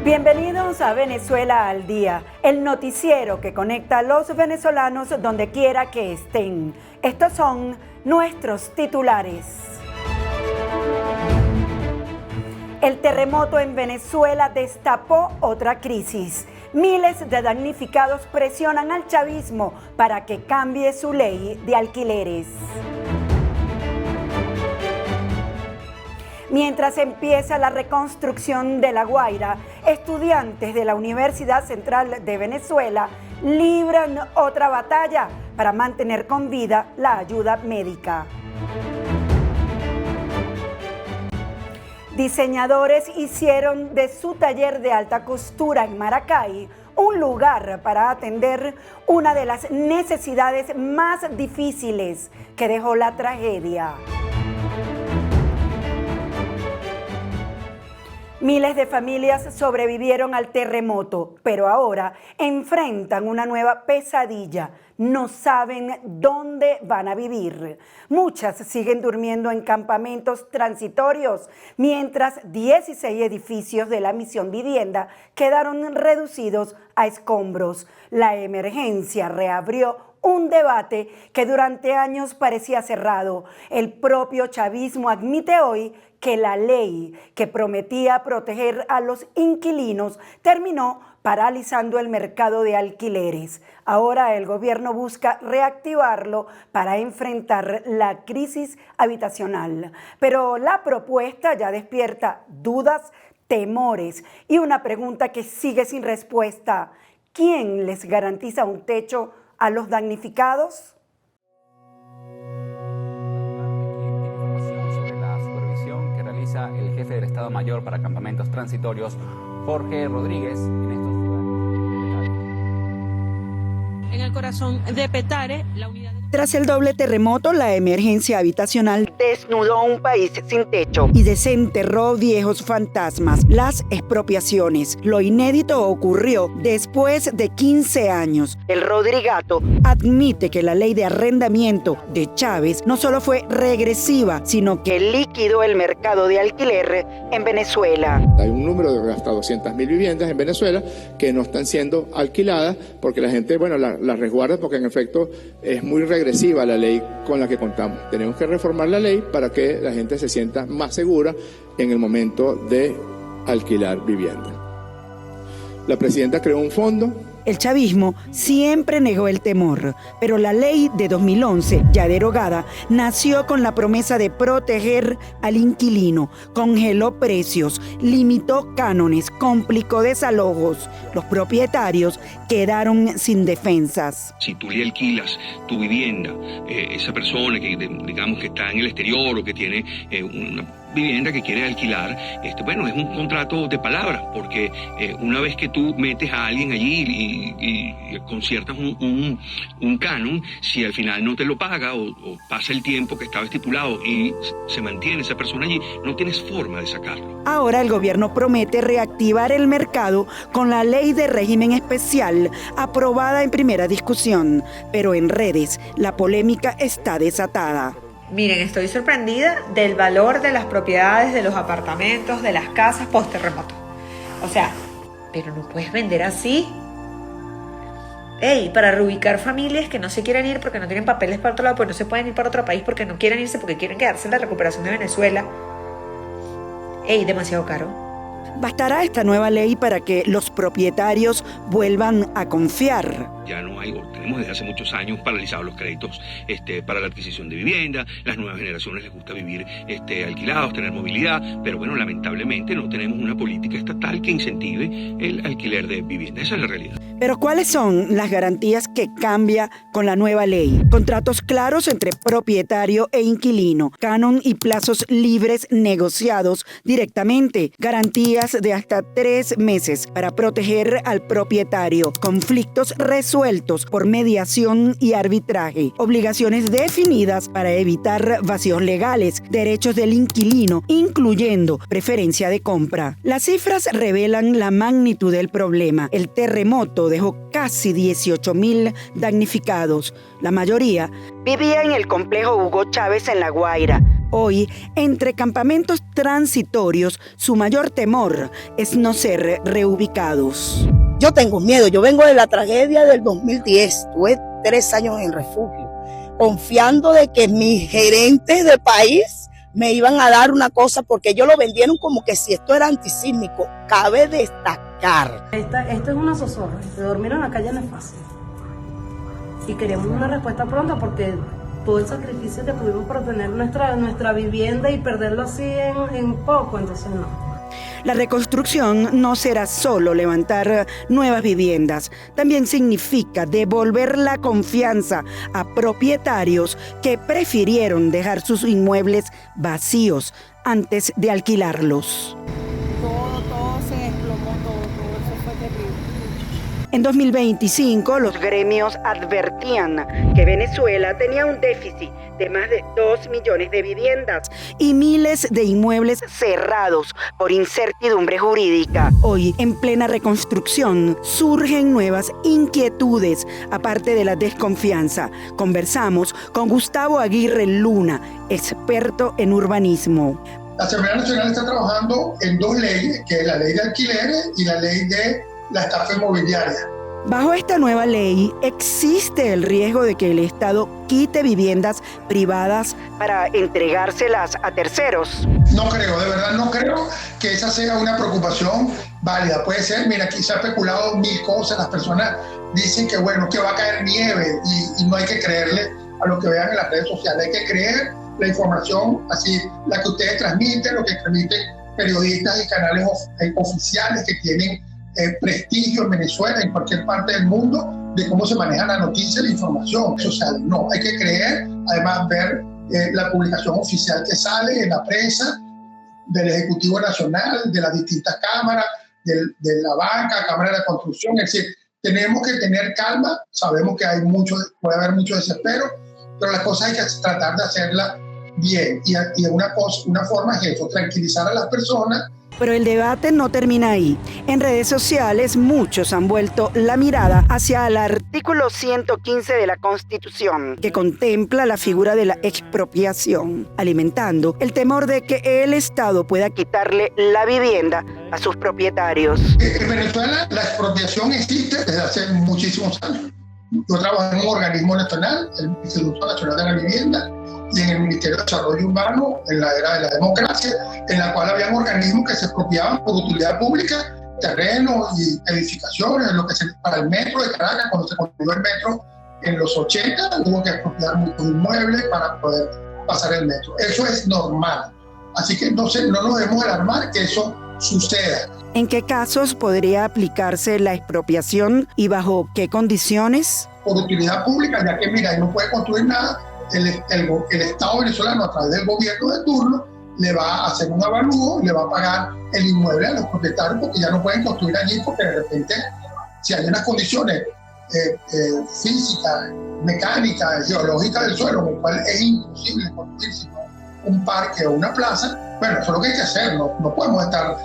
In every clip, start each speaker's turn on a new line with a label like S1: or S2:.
S1: Bienvenidos a Venezuela al Día, el noticiero que conecta a los venezolanos donde quiera que estén. Estos son nuestros titulares. El terremoto en Venezuela destapó otra crisis. Miles de damnificados presionan al chavismo para que cambie su ley de alquileres. Mientras empieza la reconstrucción de La Guaira, estudiantes de la Universidad Central de Venezuela libran otra batalla para mantener con vida la ayuda médica. Diseñadores hicieron de su taller de alta costura en Maracay un lugar para atender una de las necesidades más difíciles que dejó la tragedia. Miles de familias sobrevivieron al terremoto, pero ahora enfrentan una nueva pesadilla. No saben dónde van a vivir. Muchas siguen durmiendo en campamentos transitorios, mientras 16 edificios de la Misión Vivienda quedaron reducidos a escombros. La emergencia reabrió un debate que durante años parecía cerrado. El propio chavismo admite hoy que la ley que prometía proteger a los inquilinos terminó paralizando el mercado de alquileres. Ahora el gobierno busca reactivarlo para enfrentar la crisis habitacional. Pero la propuesta ya despierta dudas, temores y una pregunta que sigue sin respuesta. ¿Quién les garantiza un techo a los damnificados?
S2: El jefe del Estado Mayor para Campamentos Transitorios, Jorge Rodríguez, en estos lugares.
S3: En el corazón de Petare, la unidad...
S1: Tras el doble terremoto, la emergencia habitacional desnudó un país sin techo y desenterró viejos fantasmas, las expropiaciones. Lo inédito ocurrió después de 15 años. El Rodrigato admite que la ley de arrendamiento de Chávez no solo fue regresiva, sino que liquidó el mercado de alquiler en Venezuela.
S4: Hay un número de hasta 200.000 viviendas en Venezuela que no están siendo alquiladas porque la gente, las resguarda porque en efecto es muy regresiva la ley con la que contamos. Tenemos que reformar la ley para que la gente se sienta más segura en el momento de alquilar vivienda. La presidenta creó un fondo.
S1: El chavismo siempre negó el temor, pero la ley de 2011, ya derogada, nació con la promesa de proteger al inquilino, congeló precios, limitó cánones, complicó desalojos. Los propietarios quedaron sin defensas.
S5: Si tú le alquilas tu vivienda, esa persona que digamos que está en el exterior o que tiene una vivienda que quiere alquilar, es un contrato de palabra, porque una vez que tú metes a alguien allí y conciertas un canon, si al final no te lo paga o pasa el tiempo que estaba estipulado y se mantiene esa persona allí, no tienes forma de sacarlo.
S1: Ahora el gobierno promete reactivar el mercado con la ley de régimen especial aprobada en primera discusión, pero en redes la polémica está desatada.
S6: Miren, estoy sorprendida del valor de las propiedades, de los apartamentos, de las casas post-terremoto. O sea, pero no puedes vender así. Para reubicar familias que no se quieren ir porque no tienen papeles para otro lado, pues no se pueden ir para otro país porque no quieren irse, porque quieren quedarse en la recuperación de Venezuela. Demasiado caro.
S1: ¿Bastará esta nueva ley para que los propietarios vuelvan a confiar?
S5: Ya no hay, tenemos desde hace muchos años paralizados los créditos para la adquisición de vivienda. Las nuevas generaciones les gusta vivir alquilados, tener movilidad, pero lamentablemente no tenemos una política estatal que incentive el alquiler de vivienda. Esa es la realidad.
S1: Pero ¿cuáles son las garantías que cambia con la nueva ley? Contratos claros entre propietario e inquilino, canon y plazos libres negociados directamente, garantías de hasta 3 meses para proteger al propietario, conflictos resueltos por mediación y arbitraje, obligaciones definidas para evitar vacíos legales, derechos del inquilino, incluyendo preferencia de compra. Las cifras revelan la magnitud del problema. El terremoto dejó casi 18.000 damnificados. La mayoría vivía en el complejo Hugo Chávez en La Guaira. Hoy, entre campamentos transitorios, su mayor temor es no ser reubicados.
S7: Yo tengo miedo, yo vengo de la tragedia del 2010, tuve 3 años en refugio, confiando de que mis gerentes de país me iban a dar una cosa, porque ellos lo vendieron como que si esto era antisísmico. Cabe destacar.
S8: Esto es una zozobra, dormir en la calle no es fácil. Y queremos una respuesta pronta porque todo el sacrificio que tuvimos para tener nuestra vivienda y perderlo así en poco, entonces no.
S1: La reconstrucción no será solo levantar nuevas viviendas, también significa devolver la confianza a propietarios que prefirieron dejar sus inmuebles vacíos antes de alquilarlos.
S9: Todo se desplomó, todo eso fue terrible.
S1: En 2025, los gremios advertían que Venezuela tenía un déficit de más de 2 millones de viviendas y miles de inmuebles cerrados por incertidumbre jurídica. Hoy, en plena reconstrucción, surgen nuevas inquietudes, aparte de la desconfianza. Conversamos con Gustavo Aguirre Luna, experto en urbanismo.
S10: La Asamblea Nacional está trabajando en 2 leyes, que es la ley de alquileres y la ley de la estafa inmobiliaria.
S1: Bajo esta nueva ley, existe el riesgo de que el Estado quite viviendas privadas para entregárselas a terceros.
S10: No creo, de verdad no creo que esa sea una preocupación válida. Puede ser, mira, aquí se ha especulado 1000 cosas, las personas dicen que bueno, que va a caer nieve y no hay que creerle a lo que vean en las redes sociales, hay que creer la información así, la que ustedes transmiten, lo que transmiten periodistas y canales oficiales que tienen prestigio en Venezuela, en cualquier parte del mundo, de cómo se maneja la noticia y la información social. No, hay que creer, además ver la publicación oficial que sale en la prensa, del Ejecutivo Nacional, de las distintas cámaras, de la banca, Cámara de la Construcción. Es decir, tenemos que tener calma, sabemos que puede haber mucho desespero, pero las cosas hay que tratar de hacerlas bien. Y una forma es eso, tranquilizar a las personas.
S1: Pero el debate no termina ahí. En redes sociales, muchos han vuelto la mirada hacia el artículo 115 de la Constitución, que contempla la figura de la expropiación, alimentando el temor de que el Estado pueda quitarle la vivienda a sus propietarios.
S10: En Venezuela, la expropiación existe desde hace muchísimos años. Yo trabajo en un organismo nacional, el Instituto Nacional de la Vivienda, y en el Ministerio de Desarrollo Urbano, en la era de la democracia, en la cual había organismos que se expropiaban por utilidad pública, terrenos y edificaciones, lo que para el metro de Caracas, cuando se construyó el metro en los 80, hubo que expropiar muchos inmuebles para poder pasar el metro. Eso es normal. Así que entonces no nos debemos alarmar que eso suceda.
S1: ¿En qué casos podría aplicarse la expropiación y bajo qué condiciones?
S10: Por utilidad pública, ya que mira, ahí no puede construir nada. El Estado venezolano, a través del gobierno de turno, le va a hacer un avalúo y le va a pagar el inmueble a los propietarios porque ya no pueden construir allí, porque de repente, si hay unas condiciones físicas, mecánicas, geológicas del suelo, con lo cual es imposible construir sino un parque o una plaza, bueno, eso es lo que hay que hacer, no podemos estar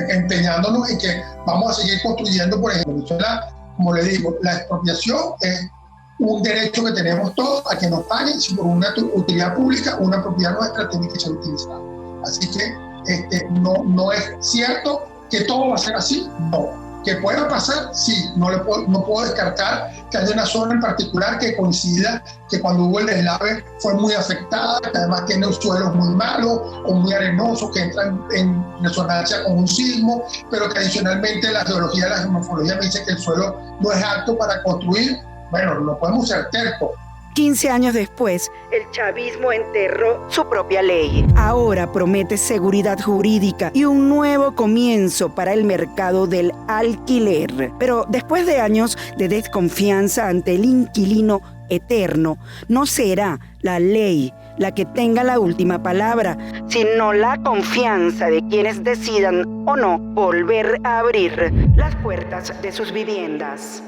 S10: empeñándonos en que vamos a seguir construyendo, por ejemplo, en Venezuela, como le digo, la expropiación es un derecho que tenemos todos a que nos paguen si por una utilidad pública una propiedad nuestra tiene que ser utilizada. Así que no es cierto que todo va a ser así, no. Que pueda pasar, sí, no puedo descartar que haya una zona en particular que coincida que cuando hubo el deslave fue muy afectada, que además tiene suelos muy malos o muy arenosos que entran en resonancia con un sismo, pero que adicionalmente la geología y la geomorfología me dice que el suelo no es apto para construir. Bueno, no podemos ser tercos.
S1: 15 años después, el chavismo enterró su propia ley. Ahora promete seguridad jurídica y un nuevo comienzo para el mercado del alquiler. Pero después de años de desconfianza ante el inquilino eterno, no será la ley la que tenga la última palabra, sino la confianza de quienes decidan o no volver a abrir las puertas de sus viviendas.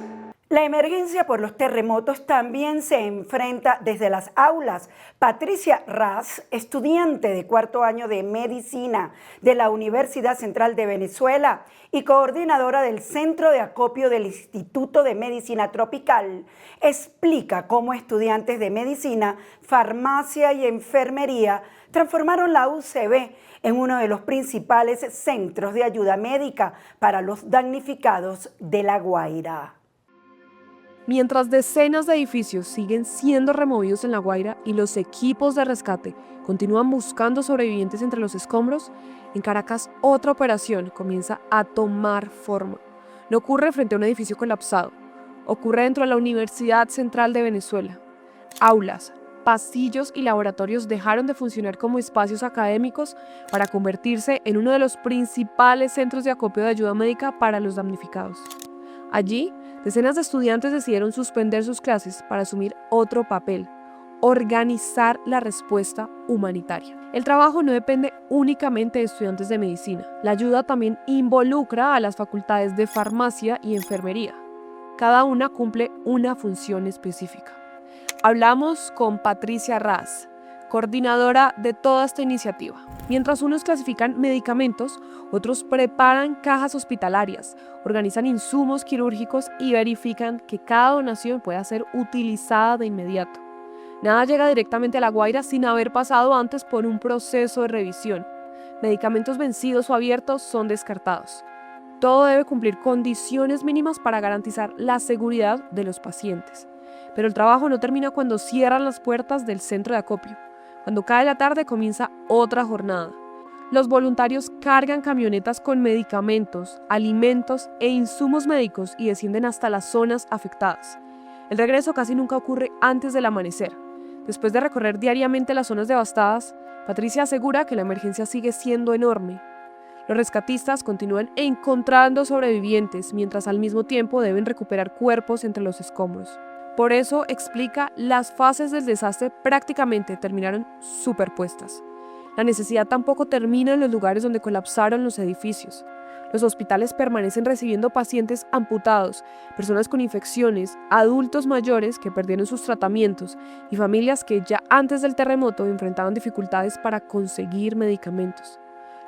S1: La emergencia por los terremotos también se enfrenta desde las aulas. Patricia Raz, estudiante de cuarto año de medicina de la Universidad Central de Venezuela y coordinadora del Centro de Acopio del Instituto de Medicina Tropical, explica cómo estudiantes de medicina, farmacia y enfermería transformaron la UCB en uno de los principales centros de ayuda médica para los damnificados de La Guaira.
S11: Mientras decenas de edificios siguen siendo removidos en La Guaira y los equipos de rescate continúan buscando sobrevivientes entre los escombros, en Caracas otra operación comienza a tomar forma. No ocurre frente a un edificio colapsado, ocurre dentro de la Universidad Central de Venezuela. Aulas, pasillos y laboratorios dejaron de funcionar como espacios académicos para convertirse en uno de los principales centros de acopio de ayuda médica para los damnificados. Allí, decenas de estudiantes decidieron suspender sus clases para asumir otro papel: organizar la respuesta humanitaria. El trabajo no depende únicamente de estudiantes de medicina. La ayuda también involucra a las facultades de farmacia y enfermería. Cada una cumple una función específica. Hablamos con Patricia Raz, coordinadora de toda esta iniciativa. Mientras unos clasifican medicamentos, otros preparan cajas hospitalarias, organizan insumos quirúrgicos y verifican que cada donación pueda ser utilizada de inmediato. Nada llega directamente a La Guaira sin haber pasado antes por un proceso de revisión. Medicamentos vencidos o abiertos son descartados. Todo debe cumplir condiciones mínimas para garantizar la seguridad de los pacientes. Pero el trabajo no termina cuando cierran las puertas del centro de acopio. Cuando cae la tarde comienza otra jornada. Los voluntarios cargan camionetas con medicamentos, alimentos e insumos médicos y descienden hasta las zonas afectadas. El regreso casi nunca ocurre antes del amanecer. Después de recorrer diariamente las zonas devastadas, Patricia asegura que la emergencia sigue siendo enorme. Los rescatistas continúan encontrando sobrevivientes, mientras al mismo tiempo deben recuperar cuerpos entre los escombros. Por eso, explica, las fases del desastre prácticamente terminaron superpuestas. La necesidad tampoco termina en los lugares donde colapsaron los edificios. Los hospitales permanecen recibiendo pacientes amputados, personas con infecciones, adultos mayores que perdieron sus tratamientos y familias que ya antes del terremoto enfrentaban dificultades para conseguir medicamentos.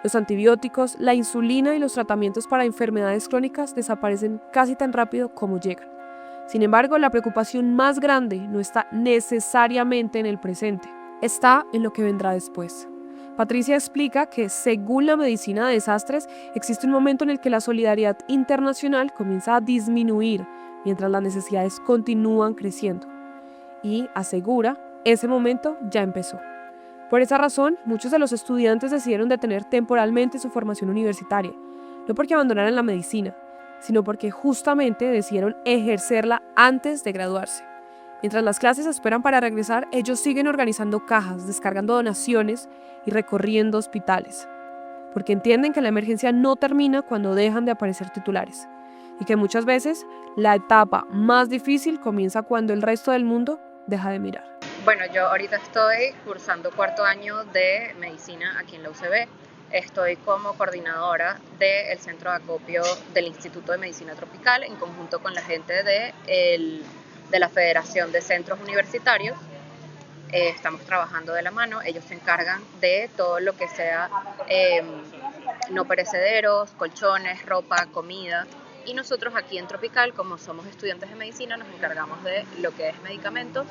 S11: Los antibióticos, la insulina y los tratamientos para enfermedades crónicas desaparecen casi tan rápido como llegan. Sin embargo, la preocupación más grande no está necesariamente en el presente, está en lo que vendrá después. Patricia explica que, según la medicina de desastres, existe un momento en el que la solidaridad internacional comienza a disminuir, mientras las necesidades continúan creciendo. Y, asegura, ese momento ya empezó. Por esa razón, muchos de los estudiantes decidieron detener temporalmente su formación universitaria, no porque abandonaran la medicina, sino porque justamente decidieron ejercerla antes de graduarse. Mientras las clases esperan para regresar, ellos siguen organizando cajas, descargando donaciones y recorriendo hospitales, porque entienden que la emergencia no termina cuando dejan de aparecer titulares, y que muchas veces la etapa más difícil comienza cuando el resto del mundo deja de mirar.
S12: Bueno, yo ahorita estoy cursando cuarto año de medicina aquí en la UCB. Estoy como coordinadora del Centro de Acopio del Instituto de Medicina Tropical en conjunto con la gente de la Federación de Centros Universitarios. Estamos trabajando de la mano. Ellos se encargan de todo lo que sea no perecederos, colchones, ropa, comida. Y nosotros aquí en Tropical, como somos estudiantes de medicina, nos encargamos de lo que es medicamentos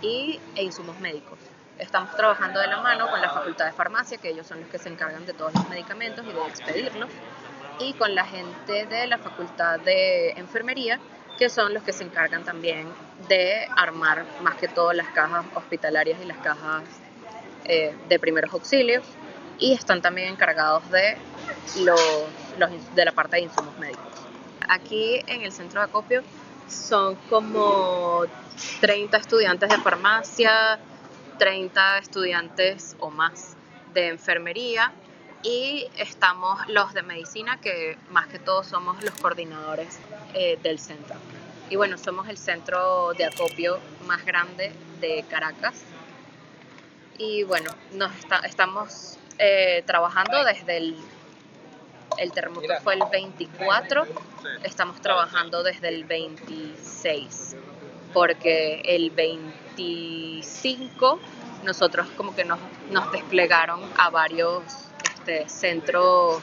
S12: e insumos médicos. Estamos trabajando de la mano con la Facultad de Farmacia, que ellos son los que se encargan de todos los medicamentos y de expedirlos, y con la gente de la Facultad de Enfermería, que son los que se encargan también de armar más que todo las cajas hospitalarias y las cajas de primeros auxilios, y están también encargados de la parte de insumos médicos. Aquí en el centro de acopio son como 30 estudiantes de farmacia, 30 estudiantes o más de enfermería, y estamos los de medicina, que más que todo somos los coordinadores del centro. Y bueno, somos el centro de acopio más grande de Caracas. Y bueno, estamos trabajando desde el terremoto fue el 24, estamos trabajando desde el 26, porque el 25 nosotros como que nos desplegaron a varios centros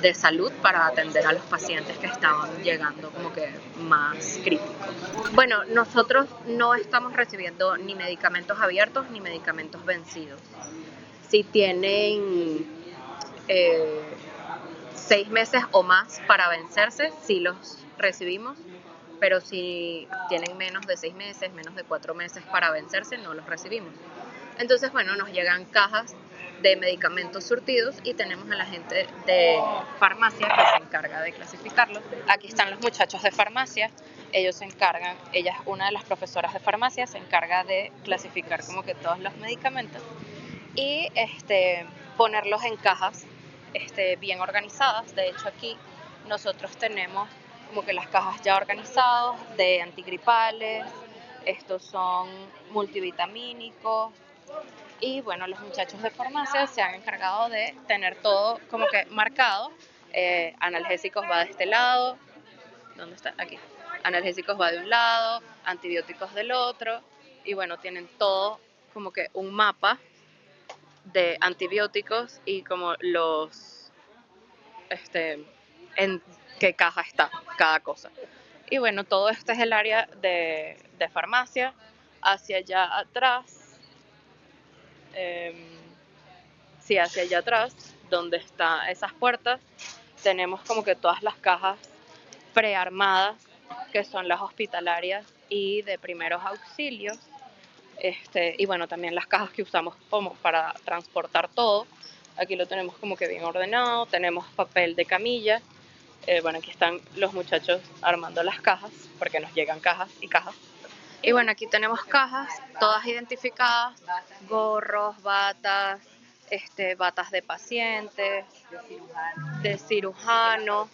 S12: de salud para atender a los pacientes que estaban llegando como que más críticos. Bueno, nosotros no estamos recibiendo ni medicamentos abiertos ni medicamentos vencidos. Si tienen 6 meses o más para vencerse, sí los recibimos, pero si tienen menos de 6 meses, menos de 4 meses para vencerse, no los recibimos. Entonces, bueno, nos llegan cajas de medicamentos surtidos y tenemos a la gente de farmacia que se encarga de clasificarlos. Aquí están los muchachos de farmacia, ellos se encargan, una de las profesoras de farmacia se encarga de clasificar como que todos los medicamentos y ponerlos en cajas bien organizadas. De hecho, aquí nosotros tenemos como que las cajas ya organizadas de antigripales, estos son multivitamínicos. Y bueno, los muchachos de farmacia se han encargado de tener todo como que marcado. Analgésicos va de este lado. ¿Dónde está? Aquí. Analgésicos va de un lado, antibióticos del otro. Y bueno, tienen todo como que un mapa de antibióticos y como en qué caja está cada cosa. Y bueno, todo esto es el área de farmacia. Hacia allá atrás, hacia allá atrás, donde están esas puertas, tenemos como que todas las cajas prearmadas, que son las hospitalarias y de primeros auxilios. Y bueno, también las cajas que usamos como para transportar todo. Aquí lo tenemos como que bien ordenado, tenemos papel de camilla. Bueno, aquí están los muchachos armando las cajas, porque nos llegan cajas y cajas. Y bueno, aquí tenemos cajas, todas identificadas, gorros, batas, batas de pacientes, de cirujano,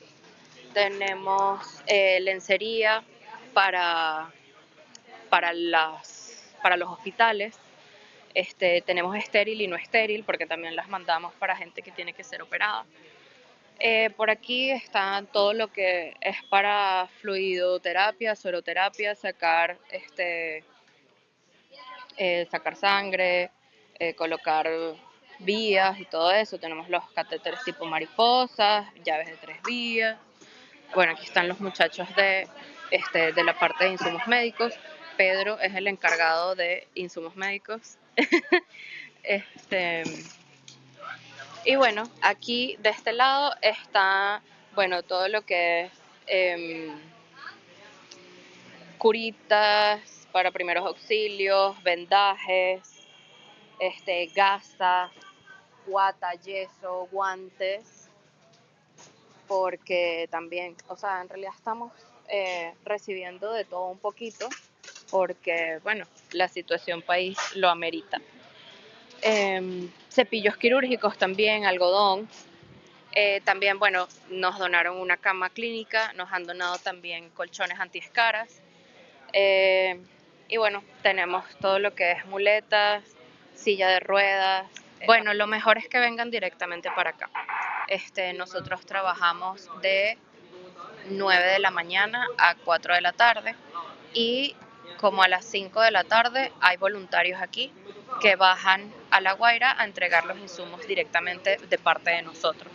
S12: tenemos lencería para los hospitales, tenemos estéril y no estéril, porque también las mandamos para gente que tiene que ser operada. Por aquí está todo lo que es para fluidoterapia, sueroterapia, sacar sangre, colocar vías y todo eso. Tenemos los catéteres tipo mariposas, llaves de 3 vías. Bueno, aquí están los muchachos de la parte de insumos médicos. Pedro es el encargado de insumos médicos. Y bueno, aquí de este lado está, bueno, todo lo que es curitas para primeros auxilios, vendajes, gasas, guata, yeso, guantes, porque también, o sea, en realidad estamos recibiendo de todo un poquito, porque, bueno, la situación país lo amerita. Cepillos quirúrgicos también, algodón. También, bueno, nos donaron una cama clínica, nos han donado también colchones antiescaras. Y bueno, tenemos todo lo que es muletas, silla de ruedas. Bueno, lo mejor es que vengan directamente para acá. Nosotros trabajamos de 9 de la mañana a 4 de la tarde y como a las 5 de la tarde hay voluntarios aquí que bajan a La Guaira a entregar los insumos directamente de parte de nosotros.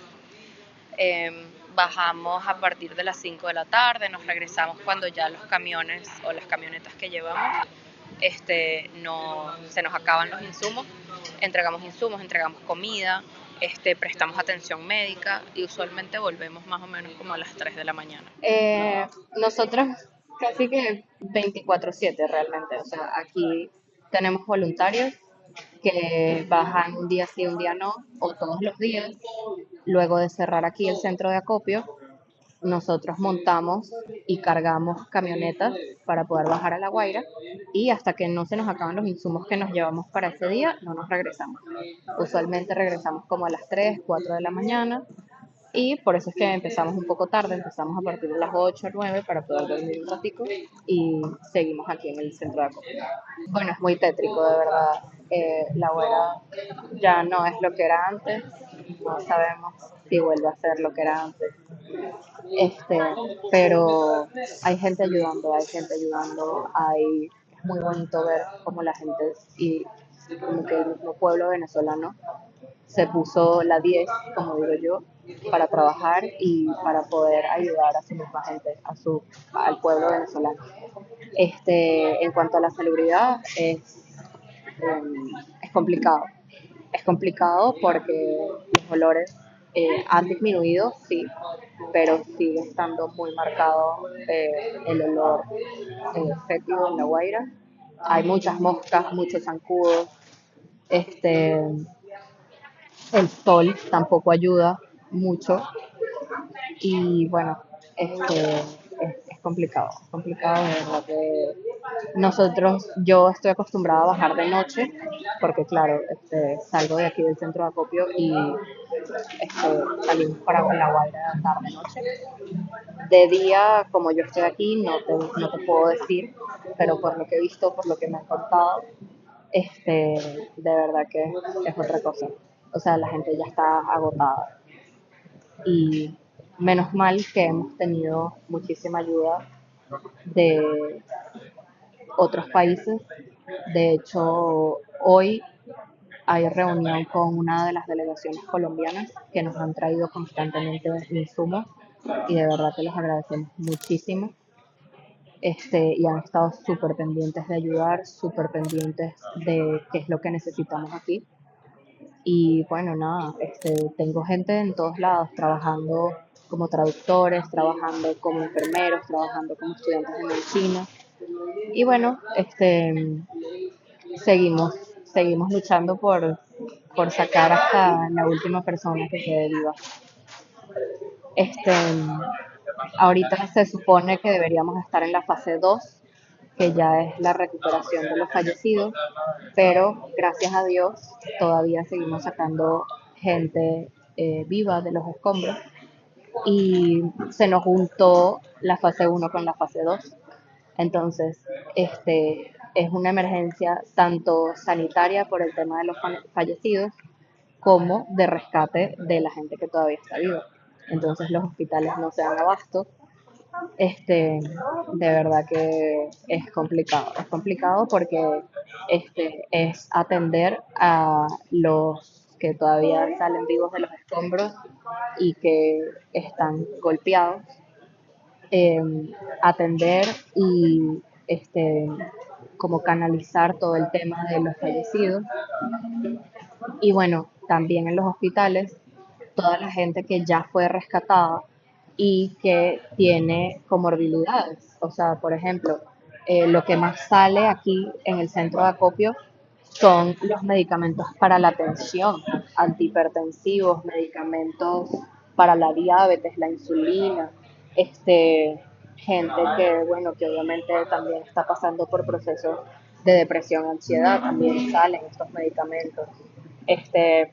S12: Bajamos a partir de las 5 de la tarde, nos regresamos cuando ya los camiones o las camionetas que llevamos no se nos acaban los insumos. Entregamos insumos, entregamos comida, prestamos atención médica y usualmente volvemos más o menos como a las 3 de la mañana. Nosotros casi que 24/7 realmente, o sea, aquí tenemos voluntarios que bajan un día sí, un día no, o todos los días. Luego de cerrar aquí el centro de acopio, nosotros montamos y cargamos camionetas para poder bajar a La Guaira y hasta que no se nos acaban los insumos que nos llevamos para ese día, no nos regresamos. Usualmente regresamos como a las 3, 4 de la mañana y por eso es que empezamos un poco tarde, empezamos a partir de las 8 o 9 para poder dormir un ratico y seguimos aquí en el centro de acopio. Bueno, es muy tétrico, de verdad. La Guaira ya no es lo que era antes, no sabemos si vuelve a ser lo que era antes. Este, pero hay gente ayudando, es muy bonito ver cómo la gente y como que el mismo pueblo venezolano se puso la 10, como digo yo, para trabajar y para poder ayudar a su misma gente, al pueblo venezolano. En cuanto a la salubridad, es complicado. Es complicado porque los olores han disminuido, sí, pero sigue estando muy marcado el olor fétido en La Guaira. Hay muchas moscas, muchos zancudos. Este, el sol tampoco ayuda mucho y bueno, es complicado, de verdad que yo estoy acostumbrada a bajar de noche porque claro, salgo de aquí del centro de acopio y salimos para La Guaira tarde noche. De día, como yo estoy aquí, no te puedo decir, pero por lo que he visto, por lo que me han contado, de verdad que es otra cosa. O sea, la gente ya está agotada. Y menos mal que hemos tenido muchísima ayuda de otros países. De hecho, hoy hay reunión con una de las delegaciones colombianas que nos han traído constantemente insumos y de verdad que los agradecemos muchísimo. Y han estado súper pendientes de ayudar, súper pendientes de qué es lo que necesitamos aquí. Y bueno, nada, tengo gente en todos lados trabajando como traductores, trabajando como enfermeros, trabajando como estudiantes de medicina. Y bueno, seguimos, seguimos luchando por sacar hasta la última persona que quede viva. Este, ahorita se supone que deberíamos estar en la fase 2, que ya es la recuperación de los fallecidos, pero gracias a Dios todavía seguimos sacando gente viva de los escombros y se nos juntó la fase 1 con la fase 2. Entonces, es una emergencia tanto sanitaria por el tema de los fallecidos como de rescate de la gente que todavía está viva. Entonces los hospitales no se dan abasto. De verdad que es complicado porque es atender a los que todavía salen vivos de los escombros y que están golpeados, atender y como canalizar todo el tema de los fallecidos y bueno, también en los hospitales toda la gente que ya fue rescatada y que tiene comorbilidades. O sea, por ejemplo, lo que más sale aquí en el centro de acopio son los medicamentos para la tensión, antihipertensivos, medicamentos para la diabetes, la insulina, gente que, bueno, que obviamente también está pasando por procesos de depresión, ansiedad, también salen estos medicamentos.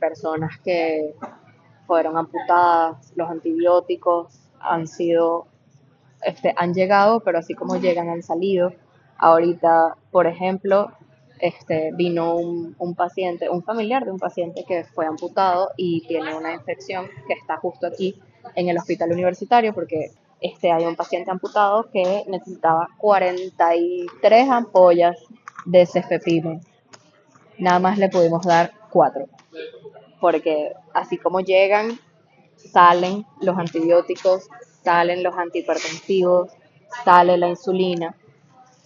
S12: Personas que fueron amputadas, los antibióticos han llegado, pero así como llegan han salido. Ahorita, por ejemplo, vino un paciente, un familiar de un paciente que fue amputado y tiene una infección que está justo aquí en el hospital universitario porque hay un paciente amputado que necesitaba 43 ampollas de cefepime. Nada más le pudimos dar 4 porque así como llegan, salen los antibióticos, salen los antihipertensivos, sale la insulina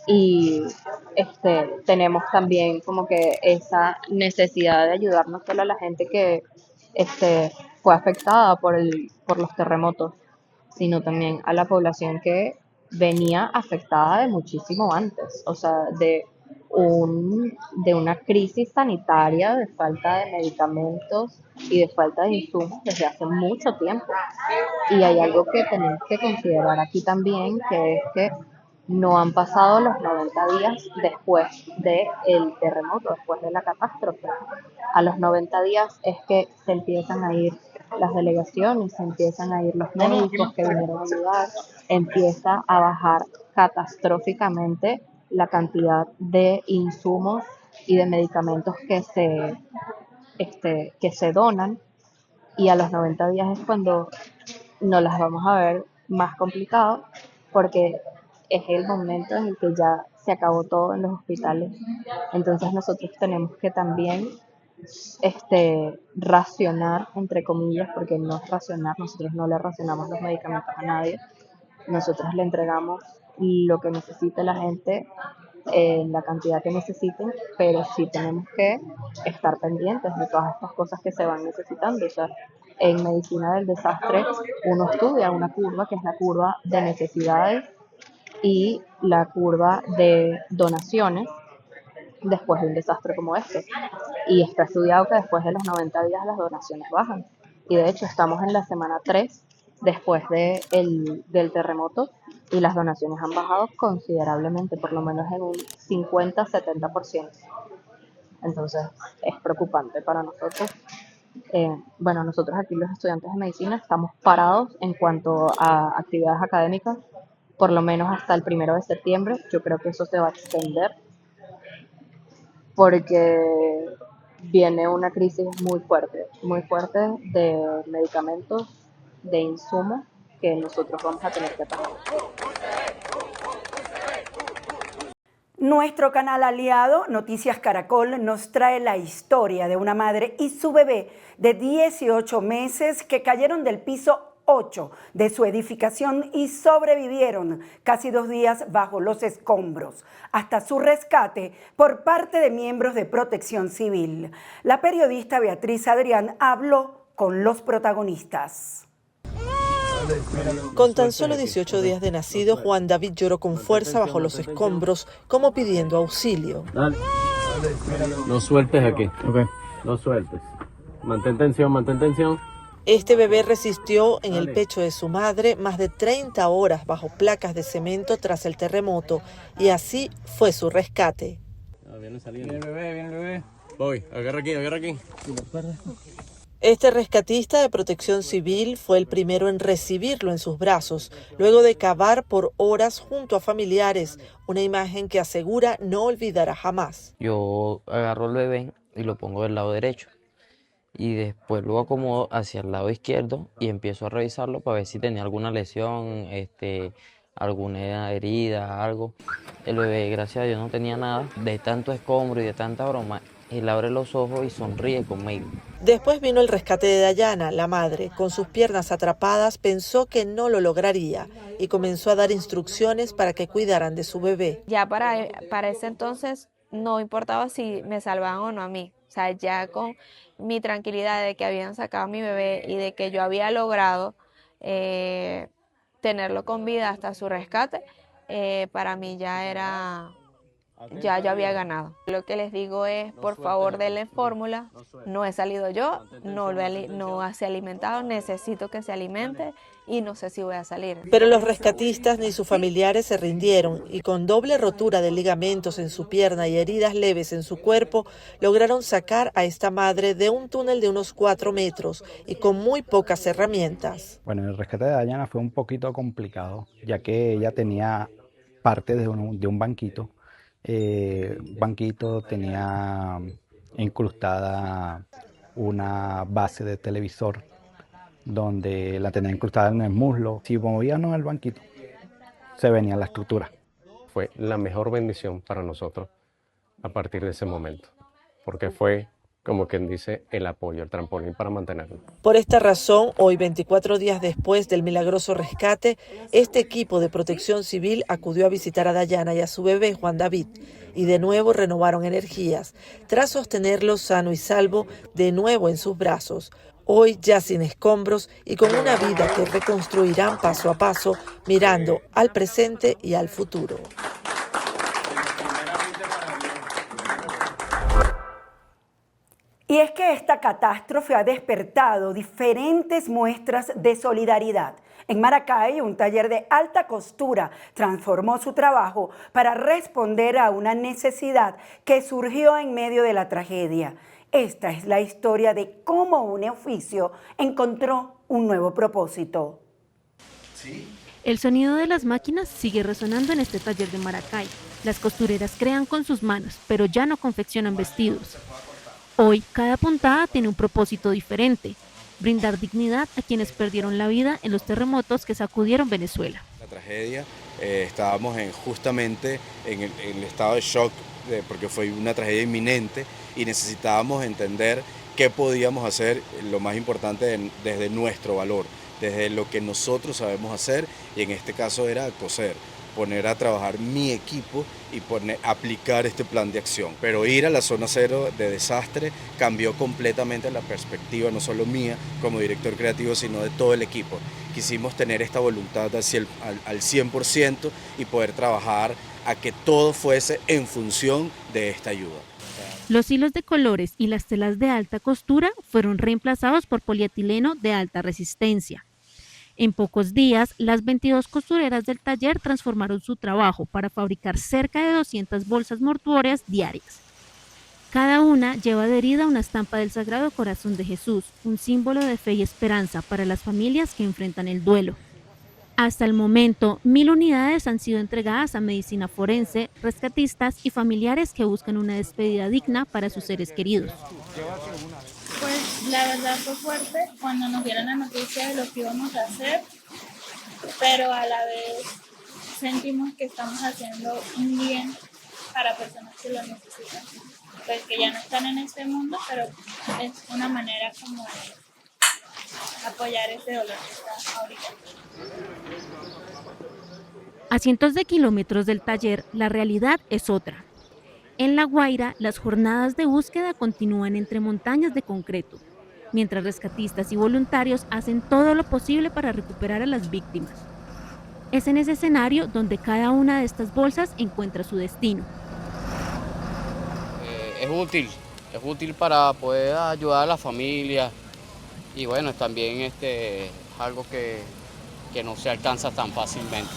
S12: y tenemos también como que esa necesidad de ayudar no solo a la gente que fue afectada por los terremotos, sino también a la población que venía afectada de muchísimo antes, o sea, de una crisis sanitaria, de falta de medicamentos y de falta de insumos desde hace mucho tiempo. Y hay algo que tenemos que considerar aquí también, que es que no han pasado los 90 días después del terremoto, después de la catástrofe. A los 90 días es que se empiezan a ir las delegaciones, se empiezan a ir los médicos que vinieron a ayudar, empieza a bajar catastróficamente la cantidad de insumos y de medicamentos que se donan
S13: y a los 90 días es cuando nos las vamos a ver más complicado, porque es el momento en el que ya se acabó todo en los hospitales. Entonces nosotros tenemos que también racionar, entre comillas, porque no es racionar, nosotros no le racionamos los medicamentos a nadie, nosotros le entregamos lo que necesite la gente en la cantidad que necesiten, pero sí tenemos que estar pendientes de todas estas cosas que se van necesitando. O sea, en medicina del desastre uno estudia una curva que es la curva de necesidades y la curva de donaciones después de un desastre como este. Y está estudiado que después de los 90 días las donaciones bajan. Y de hecho estamos en la semana 3 después del terremoto y las donaciones han bajado considerablemente, por lo menos en un 50-70%. Entonces es preocupante para nosotros. Bueno, nosotros aquí los estudiantes de medicina estamos parados en cuanto a actividades académicas, por lo menos hasta el 1 de septiembre. Yo creo que eso se va a extender porque viene una crisis muy fuerte de medicamentos, de insumos que nosotros vamos a tener que pagar.
S1: Nuestro canal aliado, Noticias Caracol, nos trae la historia de una madre y su bebé de 18 meses que cayeron del piso 8 de su edificación y sobrevivieron casi 2 días bajo los escombros, hasta su rescate por parte de miembros de Protección Civil. La periodista Beatriz Adrián habló con los protagonistas.
S14: Con tan solo 18 días de nacido, Juan David lloró con fuerza bajo los escombros, como pidiendo auxilio.
S15: Dale. No sueltes aquí. Okay. No sueltes. Mantén tensión.
S14: Este bebé resistió en el pecho de su madre más de 30 horas bajo placas de cemento tras el terremoto, y así fue su rescate.
S15: Viene el bebé. Voy, agarra aquí.
S14: Este rescatista de Protección Civil fue el primero en recibirlo en sus brazos, luego de cavar por horas junto a familiares, una imagen que asegura no olvidará jamás.
S16: Yo agarro el bebé y lo pongo del lado derecho y después lo acomodo hacia el lado izquierdo y empiezo a revisarlo para ver si tenía alguna lesión, alguna herida, algo. El bebé, gracias a Dios, no tenía nada. De tanto escombro y de tanta broma, él abre los ojos y sonríe conmigo.
S14: Después vino el rescate de Dayana, la madre. Con sus piernas atrapadas pensó que no lo lograría y comenzó a dar instrucciones para que cuidaran de su bebé.
S17: Ya para ese entonces no importaba si me salvaban o no a mí. O sea, ya con mi tranquilidad de que habían sacado a mi bebé y de que yo había logrado tenerlo con vida hasta su rescate, para mí ya era... Ya yo había ganado. Lo que les digo es, por favor, denle fórmula. No he salido yo, no se ha alimentado, necesito que se alimente y no sé si voy a salir.
S14: Pero los rescatistas ni sus familiares se rindieron y con doble rotura de ligamentos en su pierna y heridas leves en su cuerpo, lograron sacar a esta madre de un túnel de unos 4 metros y con muy pocas herramientas.
S18: Bueno, el rescate de Dayana fue un poquito complicado, ya que ella tenía parte de un banquito. Banquito tenía incrustada una base de televisor donde la tenía incrustada en el muslo. Si movíamos el banquito, se venía la estructura.
S15: Fue la mejor bendición para nosotros a partir de ese momento, porque fue, como quien dice, el apoyo, el trampolín para mantenerlo.
S14: Por esta razón, hoy, 24 días después del milagroso rescate, este equipo de Protección Civil acudió a visitar a Dayana y a su bebé Juan David, y de nuevo renovaron energías, tras sostenerlo sano y salvo de nuevo en sus brazos, hoy ya sin escombros y con una vida que reconstruirán paso a paso, mirando al presente y al futuro.
S1: Y es que esta catástrofe ha despertado diferentes muestras de solidaridad. En Maracay, un taller de alta costura transformó su trabajo para responder a una necesidad que surgió en medio de la tragedia. Esta es la historia de cómo un oficio encontró un nuevo propósito.
S19: El sonido de las máquinas sigue resonando en este taller de Maracay. Las costureras crean con sus manos, pero ya no confeccionan vestidos. Hoy, cada puntada tiene un propósito diferente. brindar dignidad a quienes perdieron la vida en los terremotos que sacudieron Venezuela.
S20: La tragedia, estábamos justamente en el estado de shock porque fue una tragedia inminente y necesitábamos entender qué podíamos hacer, lo más importante desde nuestro valor, desde lo que nosotros sabemos hacer, y en este caso era coser, poner a trabajar mi equipo y aplicar este plan de acción. Pero ir a la zona cero de desastre cambió completamente la perspectiva, no solo mía como director creativo, sino de todo el equipo. Quisimos tener esta voluntad al 100% y poder trabajar a que todo fuese en función de esta ayuda.
S19: Los hilos de colores y las telas de alta costura fueron reemplazados por polietileno de alta resistencia. En pocos días, las 22 costureras del taller transformaron su trabajo para fabricar cerca de 200 bolsas mortuorias diarias. Cada una lleva adherida una estampa del Sagrado Corazón de Jesús, un símbolo de fe y esperanza para las familias que enfrentan el duelo. Hasta el momento, 1000 unidades han sido entregadas a medicina forense, rescatistas y familiares que buscan una despedida digna para sus seres queridos.
S21: Pues la verdad fue fuerte cuando nos dieron la noticia de lo que íbamos a hacer, pero a la vez sentimos que estamos haciendo un bien para personas que lo necesitan, pues que ya no están en este mundo, pero es una manera como de apoyar ese dolor que está ahorita.
S19: A cientos de kilómetros del taller, la realidad es otra. En La Guaira, las jornadas de búsqueda continúan entre montañas de concreto, mientras rescatistas y voluntarios hacen todo lo posible para recuperar a las víctimas. Es en ese escenario donde cada una de estas bolsas encuentra su destino.
S22: Es útil para poder ayudar a la familia y bueno, también es algo que no se alcanza tan fácilmente.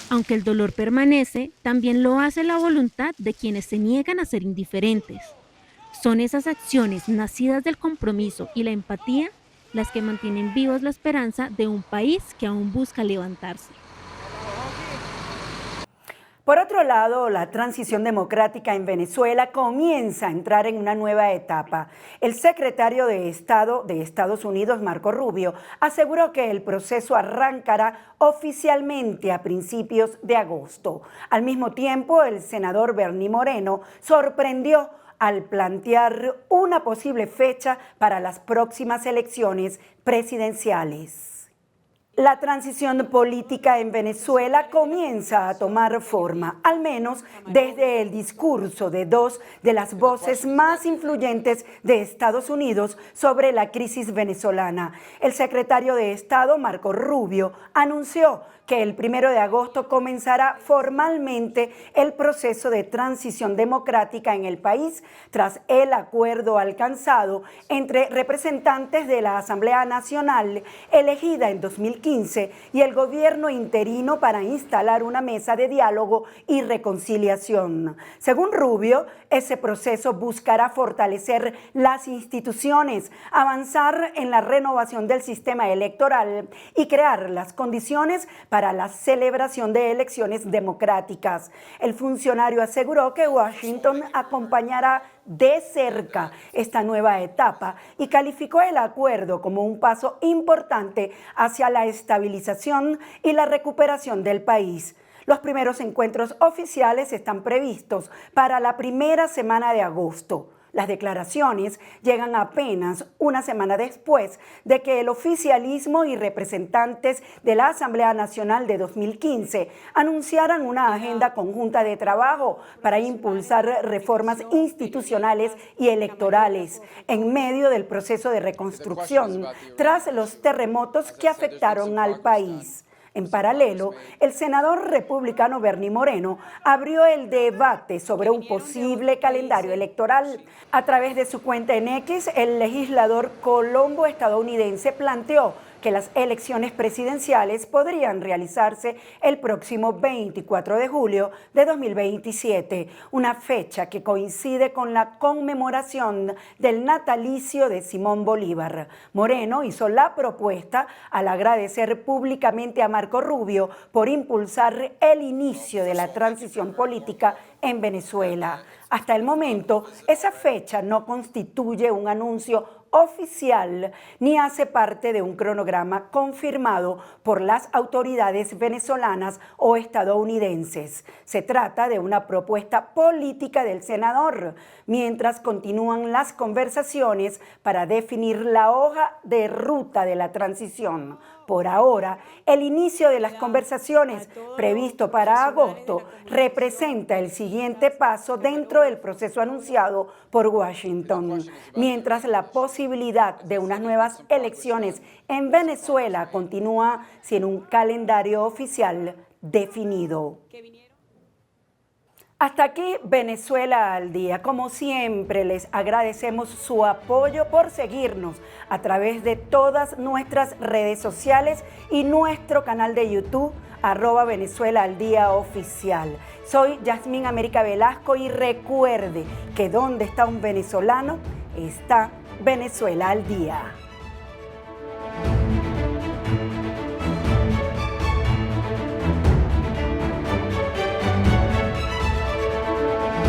S19: Aunque el dolor permanece, también lo hace la voluntad de quienes se niegan a ser indiferentes. Son esas acciones nacidas del compromiso y la empatía las que mantienen vivos la esperanza de un país que aún busca levantarse.
S1: Por otro lado, la transición democrática en Venezuela comienza a entrar en una nueva etapa. El secretario de Estado de Estados Unidos, Marco Rubio, aseguró que el proceso arrancará oficialmente a principios de agosto. Al mismo tiempo, el senador Bernie Moreno sorprendió al plantear una posible fecha para las próximas elecciones presidenciales. La transición política en Venezuela comienza a tomar forma, al menos desde el discurso de dos de las voces más influyentes de Estados Unidos sobre la crisis venezolana. El secretario de Estado, Marco Rubio, anunció que el 1 de agosto comenzará formalmente el proceso de transición democrática en el país tras el acuerdo alcanzado entre representantes de la Asamblea Nacional elegida en 2015 y el gobierno interino para instalar una mesa de diálogo y reconciliación. Según Rubio, ese proceso buscará fortalecer las instituciones, avanzar en la renovación del sistema electoral y crear las condiciones para la celebración de elecciones democráticas. El funcionario aseguró que Washington acompañará de cerca esta nueva etapa y calificó el acuerdo como un paso importante hacia la estabilización y la recuperación del país. Los primeros encuentros oficiales están previstos para la primera semana de agosto. Las declaraciones llegan apenas una semana después de que el oficialismo y representantes de la Asamblea Nacional de 2015 anunciaran una agenda conjunta de trabajo para impulsar reformas institucionales y electorales en medio del proceso de reconstrucción tras los terremotos que afectaron al país. En paralelo, el senador republicano Bernie Moreno abrió el debate sobre un posible calendario electoral. A través de su cuenta en X, el legislador colombo-estadounidense planteó que las elecciones presidenciales podrían realizarse el próximo 24 de julio de 2027, una fecha que coincide con la conmemoración del natalicio de Simón Bolívar. Moreno hizo la propuesta al agradecer públicamente a Marco Rubio por impulsar el inicio de la transición política en Venezuela. Hasta el momento, esa fecha no constituye un anuncio oficial ni hace parte de un cronograma confirmado por las autoridades venezolanas o estadounidenses. Se trata de una propuesta política del senador, mientras continúan las conversaciones para definir la hoja de ruta de la transición. Por ahora, el inicio de las conversaciones, previsto para agosto, representa el siguiente paso dentro del proceso anunciado por Washington, mientras la posibilidad de unas nuevas elecciones en Venezuela continúa sin un calendario oficial definido. Hasta aquí Venezuela al día. Como siempre, les agradecemos su apoyo por seguirnos a través de todas nuestras redes sociales y nuestro canal de YouTube, @Venezuela al día oficial. Soy Yasmín América Velasco y recuerde que donde está un venezolano, está Venezuela al día.